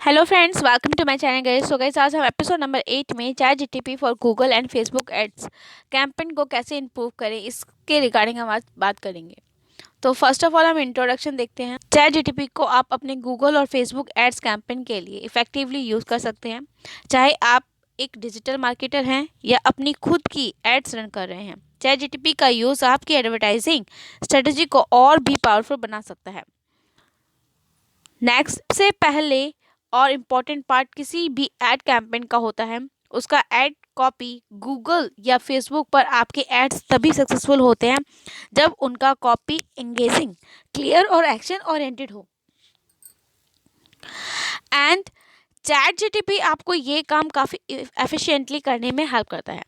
Hello friends, welcome to my channel guys. So guys, आज हम episode number 8 में chat GTP for Google and Facebook ads campaign को कैसे improve करें इसके रिगार्डिंग हम आज बात करेंगे। तो फर्स्ट ऑफ ऑल हम इंट्रोडक्शन देखते हैं। चैट जीटीपी को आप अपने गूगल और फेसबुक एड्स कैंपेन के लिए इफेक्टिवली यूज़ कर सकते हैं, चाहे आप एक डिजिटल मार्केटर हैं या अपनी खुद की एड्स रन कर रहे हैं। चैट जीटीपी का यूज़ आपकी एडवर्टाइजिंग स्ट्रेटजी को और भी पावरफुल बना सकता है। नेक्स्ट, से पहले और इम्पॉर्टेंट पार्ट किसी भी एड कैंपेन का होता है, उसका एड कॉपी गूगल या फेसबुक पर आपके एड्स तभी सक्सेसफुल होते हैं जब उनका कॉपी एंगेजिंग, क्लियर और एक्शन ओरिएंटेड हो। एंड चैट जीटीपी आपको ये काम काफ़ी एफिशिएंटली करने में हेल्प करता है।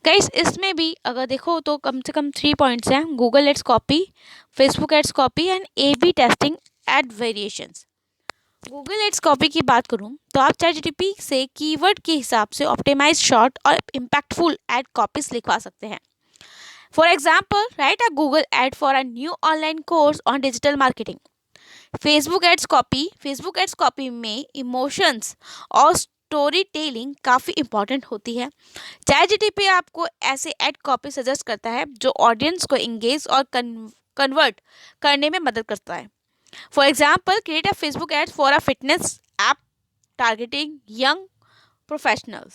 गाइस, इसमें भी अगर देखो तो कम से कम 3 पॉइंट्स हैं: Google ads copy, Facebook ads copy and A B testing ad variations. Google ads copy की बात करूं तो आप चैट जीटीपी से कीवर्ड के हिसाब से ऑप्टिमाइज शॉर्ट और इम्पैक्टफुल एड कॉपीज लिखवा सकते हैं। For example, write a Google ad for a new online course on digital marketing. Facebook ads copy में इमोशंस और स्टोरी टेलिंग काफ़ी इंपॉर्टेंट होती है। चैट जीटीपी आपको ऐसे एड कॉपी सजेस्ट करता है जो ऑडियंस को इंगेज और कन्वर्ट करने में मदद करता है। For example, create a Facebook ad for a fitness app targeting young professionals.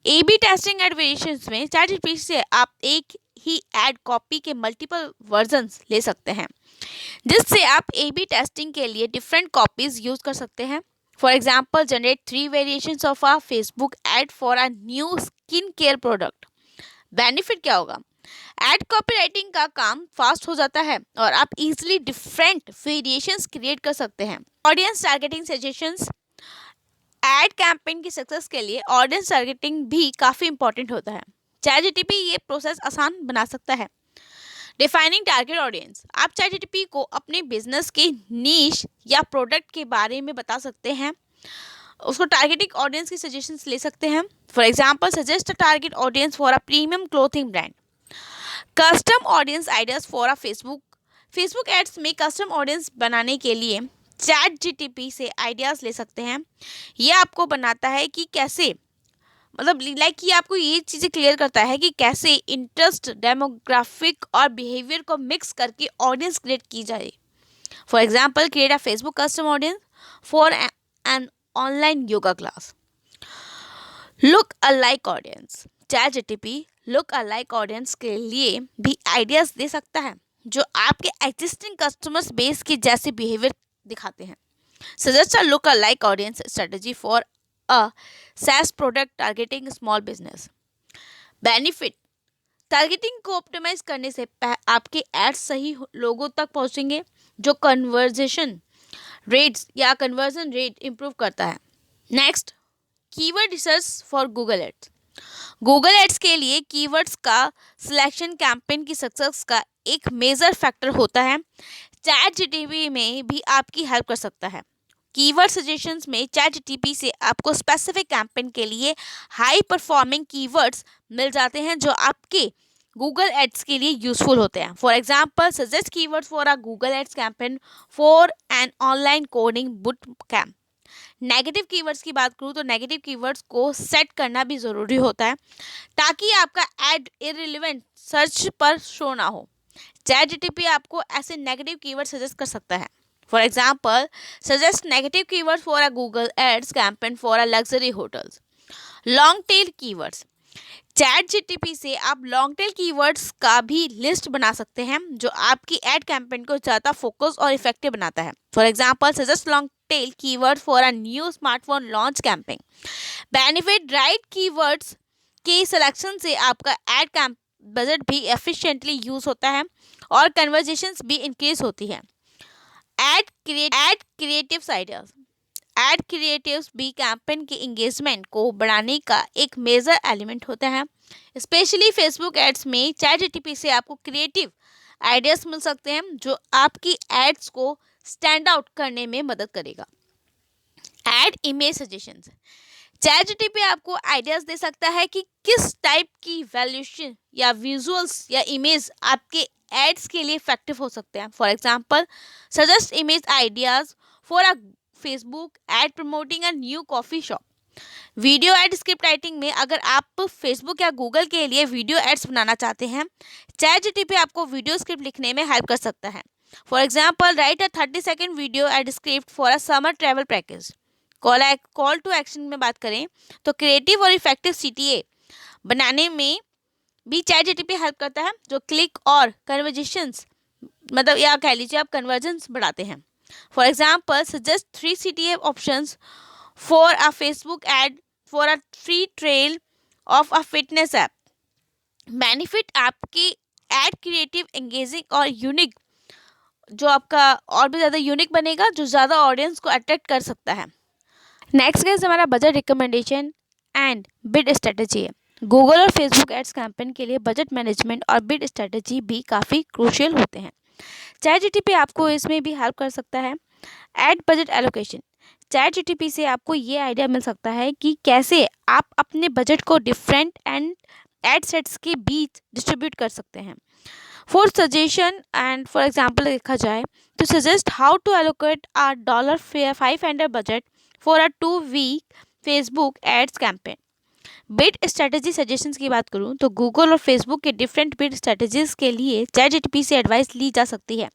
A/B testing ad variations में ChatGPT से आप एक ही एड कॉपी के मल्टीपल वर्जन्स ले सकते हैं, जिससे आप A/B टेस्टिंग के लिए डिफरेंट कॉपीज यूज कर सकते हैं। For example, generate 3 variations of a Facebook ad for a new skin care product. Benefit क्या होगा? एड कॉपीराइटिंग का काम फास्ट हो जाता है और आप इजीली डिफरेंट वेरिएशंस क्रिएट कर सकते हैं। Audience targeting suggestions, ad campaign की सक्सेस के लिए ऑडियंस टारगेटिंग भी काफ़ी इंपॉर्टेंट होता है। चैट जीटीपी ये प्रोसेस आसान बना सकता है। डिफाइनिंग टारगेट ऑडियंस, आप चैट जीटीपी को अपने बिजनेस के नीश या प्रोडक्ट के बारे में बता सकते हैं, उसको टारगेटिंग ऑडियंस की सजेशंस ले सकते हैं। For example, suggest a target audience for a premium clothing brand. Custom audience ideas for a Facebook ads में कस्टम ऑडियंस बनाने के लिए चैट जीटीपी से आइडियाज़ ले सकते हैं। ये आपको बनाता है कि कैसे, मतलब लाइक ये आपको ये चीज़ें क्लियर करता है कि कैसे इंटरेस्ट, डेमोग्राफिक और बिहेवियर को मिक्स करके ऑडियंस क्रिएट की जाए। For example, create a Facebook custom audience for an online yoga class. Look alike audience, chat GTP look alike audience के लिए भी आइडियाज दे सकता है जो आपके एग्जिस्टिंग कस्टमर्स बेस के जैसे बिहेवियर दिखाते हैं। Suggest a look alike audience strategy for a SaaS product targeting small business. Benefit, targeting को ऑप्टिमाइज करने से आपके एड्स सही लोगों तक पहुंचेंगे, जो कन्वर्जन रेट इंप्रूव करता है। Next, keyword research for Google ads. Google ads के लिए कीवर्ड्स का सिलेक्शन कैंपेन की सक्सेस का एक मेजर फैक्टर होता है। चैट जीटीपी में भी आपकी हेल्प कर सकता है। कीवर्ड सजेशंस में चैट जीटीपी से आपको स्पेसिफिक कैंपेन के लिए हाई परफॉर्मिंग कीवर्ड्स मिल जाते हैं जो आपके गूगल एड्स के लिए यूजफुल होते हैं। For example, suggest keywords for a Google ads campaign for an online coding boot camp. Negative keywords की बात करूँ तो नेगेटिव कीवर्ड्स को सेट करना भी ज़रूरी होता है ताकि आपका एड इररिलेवेंट सर्च पर शो ना हो। चैट जीटीपी आपको ऐसे नेगेटिव कीवर्ड सजेस्ट कर सकता है। For example, suggest negative keyword for a Google ads campaign for a luxury hotels. Long tail keywords, chat जीटीपी से आप लॉन्ग टेल कीवर्ड्स का भी लिस्ट बना सकते हैं जो आपकी एड कैंपेन को ज़्यादा फोकस और इफेक्टिव बनाता है। For example, suggest long tail keyword for a new smartphone launch campaign. Benefit, right keywords के सिलेक्शन से आपका एड कैंप बजट भी एफिशिएंटली यूज होता है और कन्वर्जेशंस भी इंक्रीज होती है। Ad creatives ideas, ad creatives भी कैंपेन के इंगेजमेंट को बढ़ाने का एक मेजर एलिमेंट होता है। स्पेशली फेसबुक एड्स में चैट जीटीपी से आपको क्रिएटिव आइडियाज मिल सकते हैं जो आपकी एड्स को स्टैंड आउट करने में मदद करेगा। एड इमेज सजेशंस, चैट जीटीपी आपको आइडियाज दे सकता है कि किस टाइप की वैल्यूएशन या विजुअल्स या इमेज आपके एड्स के लिए इफेक्टिव हो सकते हैं। For example, suggest image ideas for a Facebook ad promoting a new coffee shop. Video ad script writing में अगर आप फेसबुक या गूगल के लिए वीडियो एड्स बनाना चाहते हैं, चैट जीटीपी आपको वीडियो स्क्रिप्ट लिखने में हेल्प कर सकता है। For example, write a 30-second video ad script for a summer travel package. Call to action में बात करें तो क्रिएटिव और इफेक्टिव सीटीए बनाने में भी चैट जीटीपी हेल्प करता है, जो क्लिक और कन्वर्जेशंस मतलब या कह लीजिए आप कन्वर्जन्स बढ़ाते हैं। For example, suggest 3 CTA options for a Facebook ad for a free trail of a fitness app. Benefit आपकी एड क्रिएटिव, एंगेजिंग और यूनिक, जो आपका और भी ज़्यादा यूनिक बनेगा, जो ज़्यादा ऑडियंस को अट्रैक्ट कर सकता है। नेक्स्ट गाइस हमारा budget recommendation and bid strategy है। गूगल और फेसबुक एड्स कैंपेन के लिए बजट मैनेजमेंट और बिड स्ट्रेटजी भी काफ़ी क्रूशियल होते हैं। चैट जीटीपी आपको इसमें भी हेल्प कर सकता है। एड बजट एलोकेशन, चैट जीटीपी से आपको ये आइडिया मिल सकता है कि कैसे आप अपने बजट को डिफरेंट एंड एड सेट्स के बीच डिस्ट्रीब्यूट कर सकते हैं। For suggestion and for example देखा जाए तो suggest how to allocate a $500 budget for a 2-week Facebook ads campaign. Bid strategy suggestions की बात करूं तो गूगल और फेसबुक के डिफरेंट बिड स्ट्रेटजीज के लिए चैट जीटीपी से एडवाइस ली जा सकती है,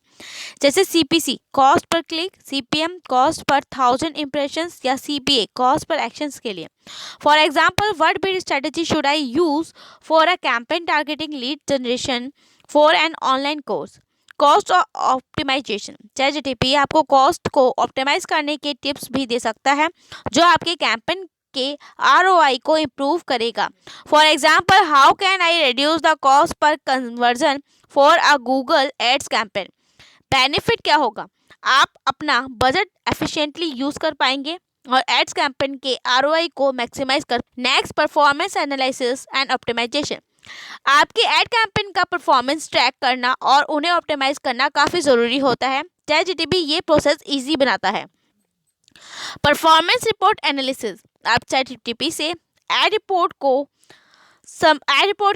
जैसे CPC cost per click, CPM cost per 1000 impressions या सीपीए कॉस्ट पर एक्शंस के लिए। For example, what bid strategy should I use for a campaign targeting lead generation for an online course. Cost optimisation, chat जीटीपी आपको cost को optimise करने के tips भी दे सकता है, जो आपके कैंपेन के आरओआई को इम्प्रूव करेगा। For example, how can I reduce the cost per conversion for a Google ads campaign. Benefit क्या होगा, आप अपना बजट एफिशिएंटली यूज कर पाएंगे और एड्स कैंपेन के आरओआई को मैक्सिमाइज कर। Next, performance analysis and optimisation, आपके एड कैंपेन का परफॉर्मेंस ट्रैक करना और उन्हें ऑप्टिमाइज करना काफ़ी ज़रूरी होता है। चैट जीटीपी ये प्रोसेस इजी बनाता है। परफॉर्मेंस रिपोर्ट एनालिसिस, आप चैट जीटीपी से एड रिपोर्ट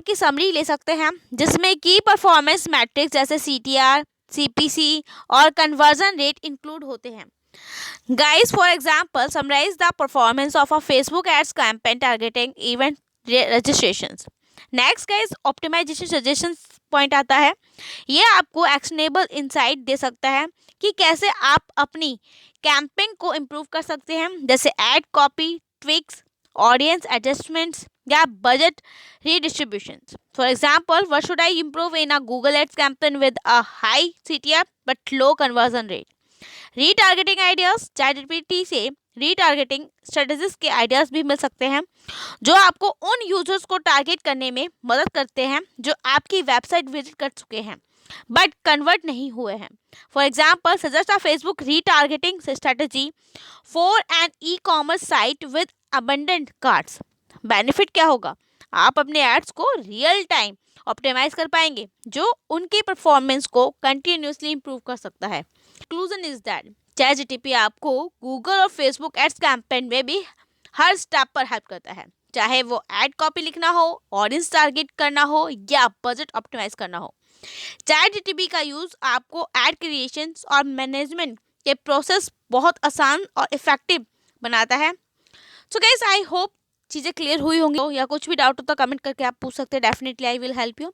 की समरी ले सकते हैं, जिसमें की परफॉर्मेंस मैट्रिक्स जैसे सीटीआर, सीपीसी और कन्वर्जन रेट इंक्लूड होते हैं। Guys, for example, summarise the performance of a Facebook ads campaign targeting event registrations. Next guys, optimisation suggestions point आता है। ये आपको एक्शनेबल इंसाइट दे सकता है कि कैसे आप अपनी कैंपेन को इम्प्रूव कर सकते हैं, जैसे ad copy tweaks, audience adjustments या budget redistribution. For example, what should I improve in a Google ads campaign with a high CTR but low conversion rate. Retargeting ideas, ChatGPT से retargeting strategies के ideas भी मिल सकते हैं, जो आपको उन यूजर्स को टारगेट करने में मदद करते हैं जो आपकी वेबसाइट विजिट कर चुके हैं बट कन्वर्ट नहीं हुए हैं। For example, suggest a Facebook retargeting strategy for an e commerce site with abandoned carts. Benefit क्या होगा, आप अपने एड्स को रियल टाइम ऑप्टिमाइज कर पाएंगे, जो उनके परफॉर्मेंस को कंटिन्यूसली इंप्रूव कर सकता है। कंक्लूजन इज दैट चैट जीटीपी आपको गूगल और फेसबुक एड्स कैंपेन में भी हर स्टेप पर हेल्प करता है, चाहे वो एड कॉपी लिखना हो, ऑडियंस टारगेट करना हो या बजट ऑप्टिमाइज करना हो। चैट जीटीपी का यूज आपको एड क्रिएशन और मैनेजमेंट के प्रोसेस बहुत आसान और इफेक्टिव बनाता है। सो गाइस, आई होप चीज़ें क्लियर हुई होंगी, या कुछ भी डाउट हो तो कमेंट करके आप पूछ सकते हैं। Definitely I will help you.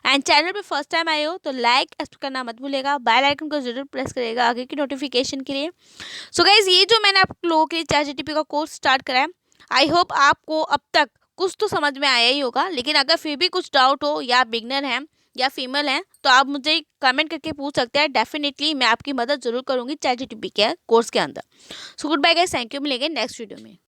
And channel पे फर्स्ट टाइम आए हो तो लाइक करना मत भूलेगा, बेल आइकन को जरूर प्रेस करेगा आगे की नोटिफिकेशन के लिए। सो गाइज, ये जो मैंने आप लोगों के लिए चैट जीटीपी का कोर्स स्टार्ट करा है, आई होप आपको अब तक कुछ तो समझ में आया ही होगा। लेकिन अगर फिर भी कुछ डाउट हो, या बिगनर हैं या फीमेल हैं, तो आप मुझे कमेंट करके पूछ सकते हैं। डेफिनेटली मैं आपकी मदद जरूर करूँगी चैट जीटीपी के कोर्स के अंदर। So goodbye guys, thank you, मिलेंगे नेक्स्ट वीडियो में।